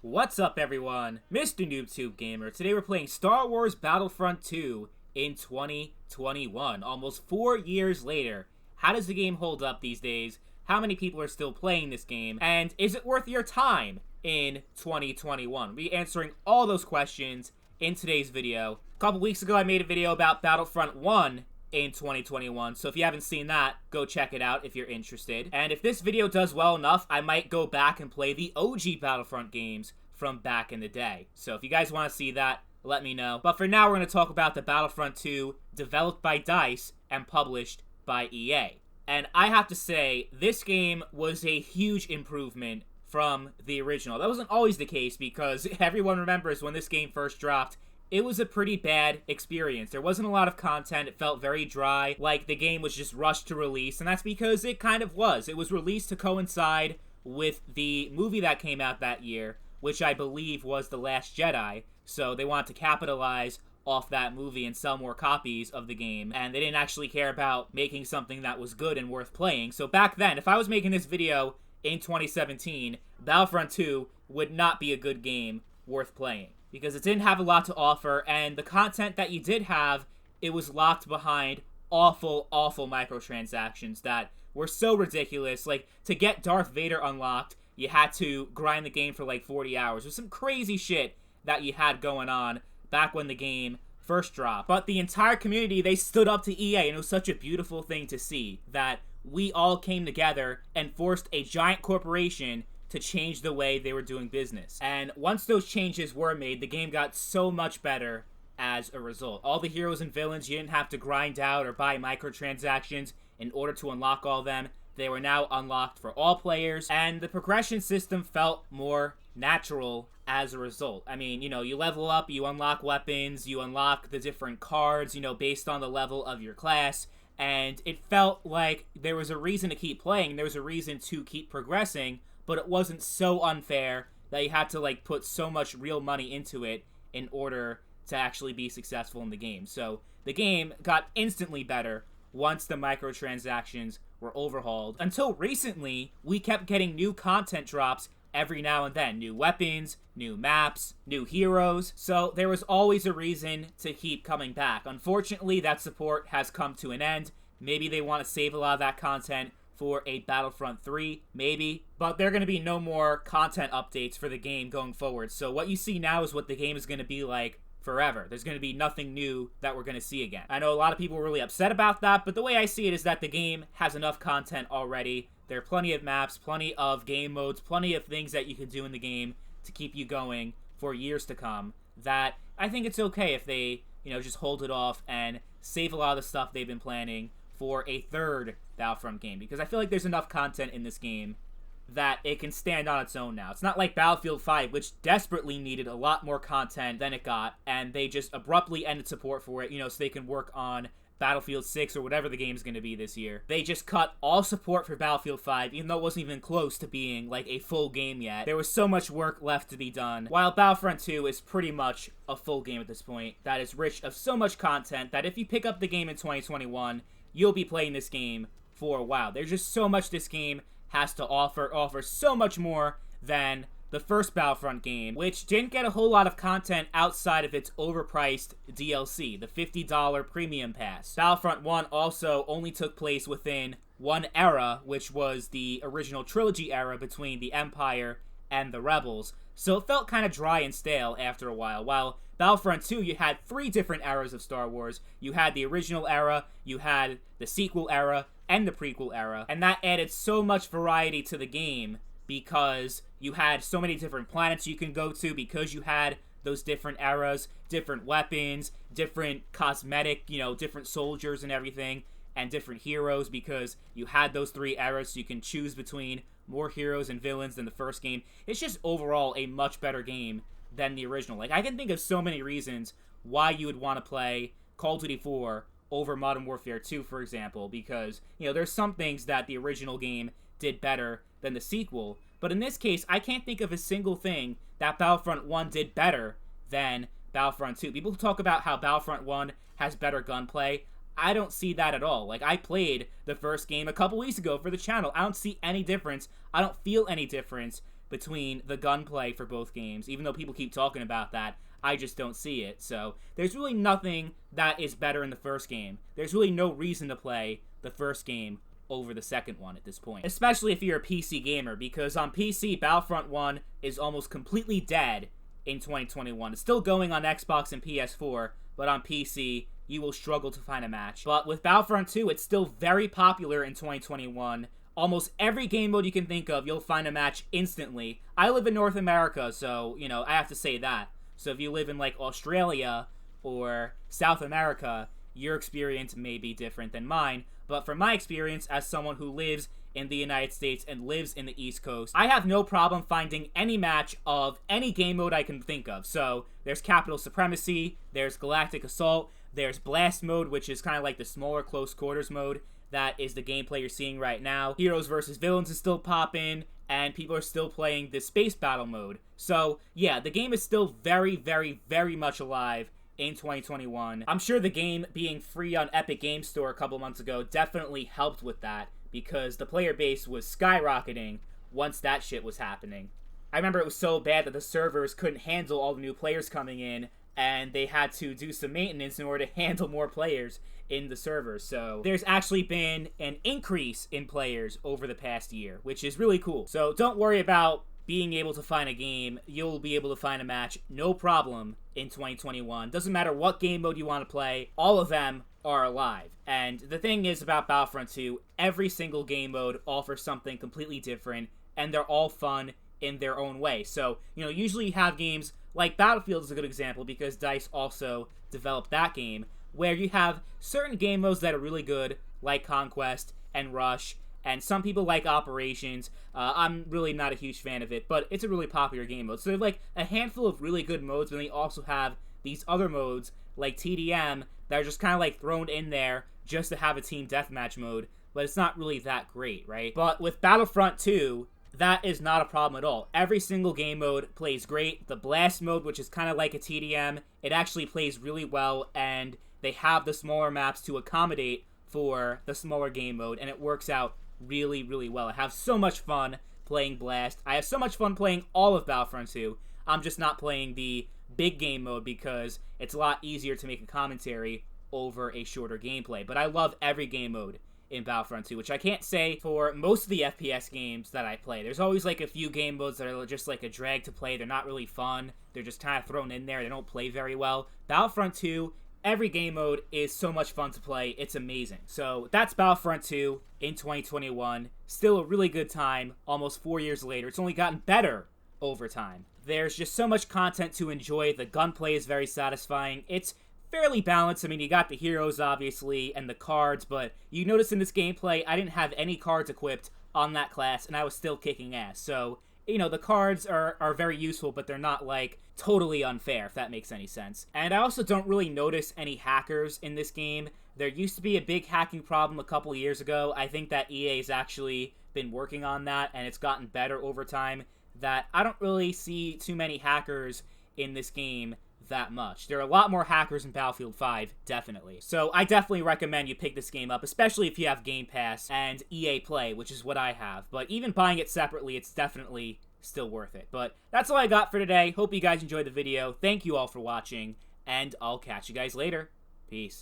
What's up, everyone? Mr. NoobTube Gamer. Today we're playing Star Wars Battlefront 2 in 2021. Almost 4 years later. How does the game hold up these days? How many people are still playing this game? And is it worth your time in 2021? We'll be answering all those questions in today's video. A couple weeks ago, I made a video about Battlefront 1 in 2021, so if you haven't seen that, go check it out if you're interested. And if this video does well enough, I might go back and play the OG Battlefront games from back in the day. So if you guys want to see that, let me know. But for now, we're going to talk about the Battlefront 2, developed by DICE and published by EA. And I have to say, this game was a huge improvement from the original. That wasn't always the case, because everyone remembers when this game first dropped, it was a pretty bad experience. There wasn't a lot of content. It felt very dry, like the game was just rushed to release, and that's because it kind of was. It was released to coincide with the movie that came out that year, which I believe was The Last Jedi, so they wanted to capitalize off that movie and sell more copies of the game, and they didn't actually care about making something that was good and worth playing. So back then, if I was making this video in 2017, Battlefront 2 would not be a good game worth playing, because it didn't have a lot to offer, and the content that you did have, it was locked behind awful microtransactions that were so ridiculous. Like, to get Darth Vader unlocked, you had to grind the game for like 40 hours. There's some crazy shit that you had going on back when the game first dropped. But the entire community, they stood up to EA, and it was such a beautiful thing to see that we all came together and forced a giant corporation to change the way they were doing business. And once those changes were made, the game got so much better as a result. All the heroes and villains, you didn't have to grind out or buy microtransactions in order to unlock all of them. They were now unlocked for all players, and the progression system felt more natural as a result. I mean, you know, you level up, you unlock weapons, you unlock the different cards, you know, based on the level of your class, and it felt like there was a reason to keep playing, there was a reason to keep progressing, but it wasn't so unfair that you had to, like, put so much real money into it in order to actually be successful in the game. So the game got instantly better once the microtransactions were overhauled. Until recently, we kept getting new content drops every now and then. New weapons, new maps, new heroes. So there was always a reason to keep coming back. Unfortunately, that support has come to an end. Maybe they want to save a lot of that content for a Battlefront 3, maybe. But there are going to be no more content updates for the game going forward. So what you see now is what the game is going to be like forever. There's going to be nothing new that we're going to see again. I know a lot of people were really upset about that, but the way I see it is that the game has enough content already. There are plenty of maps, plenty of game modes, plenty of things that you can do in the game to keep you going for years to come, that I think it's okay if they, you know, just hold it off and save a lot of the stuff they've been planning for a third Battlefront game, because I feel like there's enough content in this game that it can stand on its own now. It's not like Battlefield 5, which desperately needed a lot more content than it got, and they just abruptly ended support for it, you know, so they can work on Battlefield 6 or whatever the game's going to be this year. They just cut all support for Battlefield 5, even though it wasn't even close to being, like, a full game yet. There was so much work left to be done, while Battlefront 2 is pretty much a full game at this point that is rich of so much content that if you pick up the game in 2021, you'll be playing this game for a while. There's just so much this game has to offer so much more than the first Battlefront game, which didn't get a whole lot of content outside of its overpriced DLC, the $50 Premium Pass. Battlefront 1 also only took place within one era, which was the original trilogy era between the Empire and the Rebels, so it felt kind of dry and stale after a while. While Battlefront 2, you had 3 different eras of Star Wars. You had the original era, you had the sequel era, and the prequel era, and that added so much variety to the game because you had so many different planets you can go to, because you had those different eras, different weapons, different cosmetic, you know, different soldiers and everything, and different heroes, because you had those 3 eras, so you can choose between more heroes and villains than the first game. It's just overall a much better game than the original. Like, I can think of so many reasons why you would want to play Call of Duty 4 over Modern Warfare 2, for example, because, you know, there's some things that the original game did better than the sequel, but in this case, I can't think of a single thing that Battlefront 1 did better than Battlefront 2. People talk about how Battlefront 1 has better gunplay. I don't see that at all. Like, I played the first game a couple weeks ago for the channel. I don't see any difference. I don't feel any difference between the gunplay for both games. Even though people keep talking about that, I just don't see it. So there's really nothing that is better in the first game. There's really no reason to play the first game over the second one at this point. Especially if you're a PC gamer, because on PC, Battlefront 1 is almost completely dead in 2021. It's still going on Xbox and PS4, but on PC, you will struggle to find a match. But with Battlefront 2, it's still very popular in 2021. Almost every game mode you can think of, you'll find a match instantly. I live in North America, so, you know, I have to say that. So if you live in, like, Australia or South America, your experience may be different than mine. But from my experience as someone who lives in the United States and lives in the East Coast, I have no problem finding any match of any game mode I can think of. So there's Capital Supremacy, there's Galactic Assault, there's Blast Mode, which is kind of like the smaller close quarters mode. That is the gameplay you're seeing right now. Heroes versus Villains is still popping, and people are still playing the Space Battle mode. So yeah, the game is still very, very, very much alive in 2021. I'm sure the game being free on Epic Games Store a couple months ago definitely helped with that, because the player base was skyrocketing once that shit was happening. I remember it was so bad that the servers couldn't handle all the new players coming in, and they had to do some maintenance in order to handle more players in the servers. So there's actually been an increase in players over the past year, which is really cool. So don't worry about being able to find a game. You'll be able to find a match, no problem, in 2021. Doesn't matter what game mode you want to play, all of them are alive. And the thing is about Battlefront 2, every single game mode offers something completely different, and they're all fun in their own way. So, you know, usually you have games like Battlefield is a good example, because DICE also developed that game, where you have certain game modes that are really good, like Conquest and Rush, and some people like Operations. I'm really not a huge fan of it, but it's a really popular game mode. So there's like a handful of really good modes, but then you also have these other modes, like TDM, that are just kind of like thrown in there just to have a team deathmatch mode, but it's not really that great, right? But with Battlefront 2, that is not a problem at all. Every single game mode plays great. The Blast mode, which is kind of like a TDM, it actually plays really well, and they have the smaller maps to accommodate for the smaller game mode, and it works out really, really well. I have so much fun playing Blast. I have so much fun playing all of Battlefront 2. I'm just not playing the big game mode because it's a lot easier to make a commentary over a shorter gameplay. But I love every game mode in Battlefront 2, which I can't say for most of the FPS games that I play. There's always like a few game modes that are just like a drag to play. They're not really fun. They're just kind of thrown in there. They don't play very well. Battlefront 2, every game mode is so much fun to play. It's amazing. So that's Battlefront 2 in 2021. Still a really good time, almost 4 years later. It's only gotten better over time. There's just so much content to enjoy. The gunplay is very satisfying. It's fairly balanced. I mean, you got the heroes, obviously, and the cards, but you notice in this gameplay, I didn't have any cards equipped on that class, and I was still kicking ass. So, you know, the cards are very useful, but they're not, like, totally unfair, if that makes any sense. And I also don't really notice any hackers in this game. There used to be a big hacking problem a couple years ago. I think that EA's actually been working on that, and it's gotten better over time, that I don't really see too many hackers in this game that much. There are a lot more hackers in Battlefield 5, definitely. So I definitely recommend you pick this game up, especially if you have Game Pass and EA Play, which is what I have. But even buying it separately, it's definitely still worth it. But that's all I got for today. Hope you guys enjoyed the video. Thank you all for watching, and I'll catch you guys later. Peace.